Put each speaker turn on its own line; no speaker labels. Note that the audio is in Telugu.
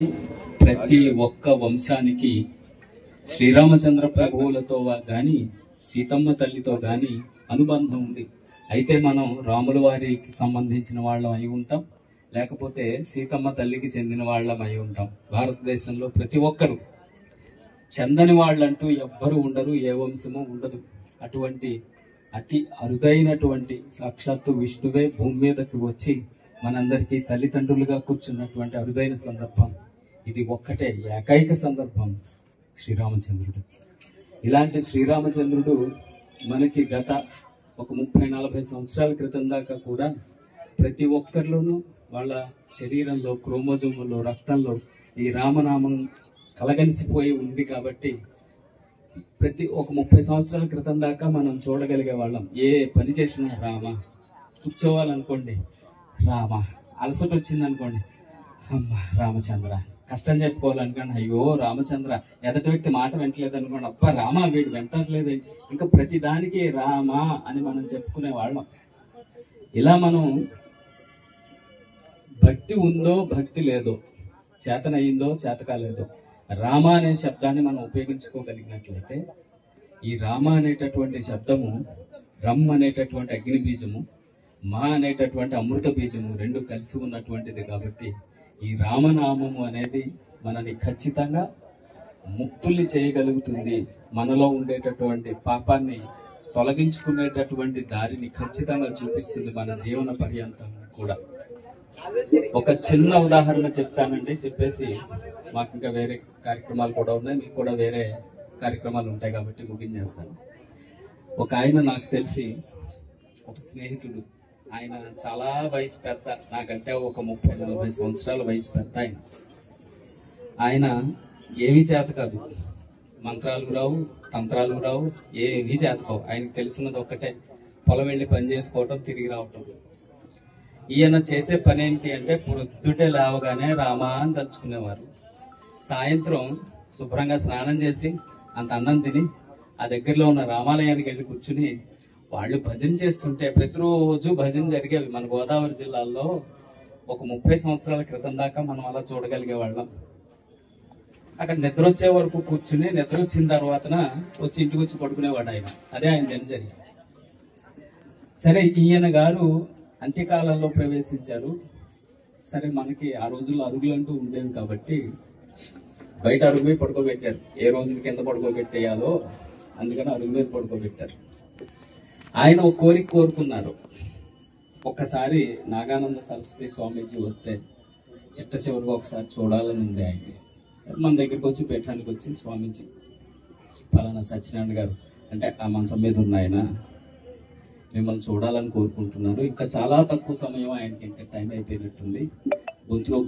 ప్రతి ఒక్క వంశానికి శ్రీరామచంద్ర ప్రభువులతో గాని సీతమ్మ తల్లితో గాని అనుబంధం ఉంది. అయితే మనం రాముల వారికి సంబంధించిన వాళ్ళం అయి ఉంటాం, లేకపోతే సీతమ్మ తల్లికి చెందిన వాళ్ళం అయి ఉంటాం. భారతదేశంలో ప్రతి ఒక్కరు చెందని వాళ్ళంటూ ఎవ్వరు ఉండరు, ఏ వంశము ఉండదు. అటువంటి అతి అరుదైనటువంటి సాక్షాత్తు విష్ణువే భూమి మీదకి వచ్చి మనందరికీ తల్లిదండ్రులుగా కూర్చున్నటువంటి అరుదైన సందర్భం ఇది. ఒక్కటే ఏకైక సందర్భం శ్రీరామచంద్రుడు. ఇలాంటి శ్రీరామచంద్రుడు మనకి గత ఒక 30-40 సంవత్సరాల క్రితం దాకా కూడా ప్రతి ఒక్కరిలోనూ వాళ్ళ శరీరంలో, క్రోమోజోములో, రక్తంలో ఈ రామనామం కలగలిసిపోయి ఉంది. కాబట్టి ప్రతి ఒక 30 సంవత్సరాల క్రితం దాకా మనం చూడగలిగే వాళ్ళం. ఏ పని చేసినా రామ, కూర్చోవాలనుకోండి రామ, అలసట వచ్చింది అనుకోండి అమ్మ రామచంద్ర, కష్టం చెప్పుకోవాలనుకోండి అయ్యో రామచంద్ర, ఎదటి వ్యక్తి మాట వింటలేదు అనుకోండి అబ్బా రామ వీడు వింటట్లేదు, ఇంకా ప్రతి దానికి రామ అని మనం చెప్పుకునే వాళ్ళం. ఇలా మనం భక్తి ఉందో భక్తి లేదో, చేతనయ్యిందో చేతకాలేదో, రామ అనే శబ్దాన్ని మనం ఉపయోగించుకోగలిగినట్లయితే ఈ రామ అనేటటువంటి శబ్దము రమ్ అనేటటువంటి అగ్ని బీజము, మా అనేటటువంటి అమృత బీజము రెండు కలిసి ఉన్నటువంటిది. కాబట్టి ఈ రామనామము అనేది మనని ఖచ్చితంగా ముక్తుల్ని చేయగలుగుతుంది. మనలో ఉండేటటువంటి పాపాన్ని తొలగించుకునేటటువంటి దారిని ఖచ్చితంగా చూపిస్తుంది మన జీవన పర్యంతం కూడా. ఒక చిన్న ఉదాహరణ చెప్తానండి, చెప్పేసి మాకు ఇంకా వేరే కార్యక్రమాలు కూడా ఉన్నాయి, మీకు కూడా వేరే కార్యక్రమాలు ఉంటాయి కాబట్టి ముగించేస్తాను. ఒక ఆయన నాకు తెలిసి ఒక స్నేహితుడు, ఆయన చాలా వయసు పెద్ద, నాకంటే ఒక 30-40 సంవత్సరాల వయసు పెద్ద ఆయన. ఆయన ఏమీ చేత కాదు, మంత్రాలు రావు, తంత్రాలు రావు, ఏమీ చేత కావు. ఆయనకు తెలుసున్నది ఒక్కటే, పొలం వెళ్ళి పని చేసుకోవటం, తిరిగి రావటం. ఈయన చేసే పని ఏంటి అంటే పొద్దుటే లేవగానే రామా అని తలుచుకునేవారు. సాయంత్రం శుభ్రంగా స్నానం చేసి అంత అన్నం తిని ఆ దగ్గరలో ఉన్న రామాలయానికి వెళ్ళి కూర్చుని వాళ్ళు భజన చేస్తుంటే, ప్రతిరోజు భజన జరిగేవి. మన గోదావరి జిల్లాలో ఒక 30 సంవత్సరాల క్రితం దాకా మనం అలా చూడగలిగే వాళ్ళం. అక్కడ నిద్ర వచ్చే వరకు కూర్చుని, నిద్ర వచ్చిన తర్వాతన వచ్చి ఇంటికి వచ్చి పడుకునేవాడు ఆయన. అదే ఆయన దినచర్య. సరే, ఈయన గారు అంత్యకాలంలో ప్రవేశించారు. సరే, మనకి ఆ రోజుల్లో అరుగులంటూ ఉండేవి కాబట్టి బయట అరుగు మీద పడుకోబెట్టారు. ఏ రోజుల కింద పడుకోబెట్టేయాలో అందుకని అరుగు మీద పడుకోబెట్టారు. ఆయన ఒక కోరిక కోరుకున్నారు, ఒక్కసారి నాగానంద సరస్వతి స్వామీజీ వస్తే చిట్ట చివరికి ఒకసారి చూడాలని ఉంది ఆయనకి. మన దగ్గరికి వచ్చి పెట్టడానికి వచ్చి, స్వామీజీ పలానా సత్యనారాయణ గారు అంటే ఆ మంచం మీద ఉన్న ఆయన మిమ్మల్ని చూడాలని కోరుకుంటున్నారు. ఇంకా చాలా తక్కువ సమయం, ఆయనకి ఇంకా టైం అయిపోయినట్టుంది, గొంతులో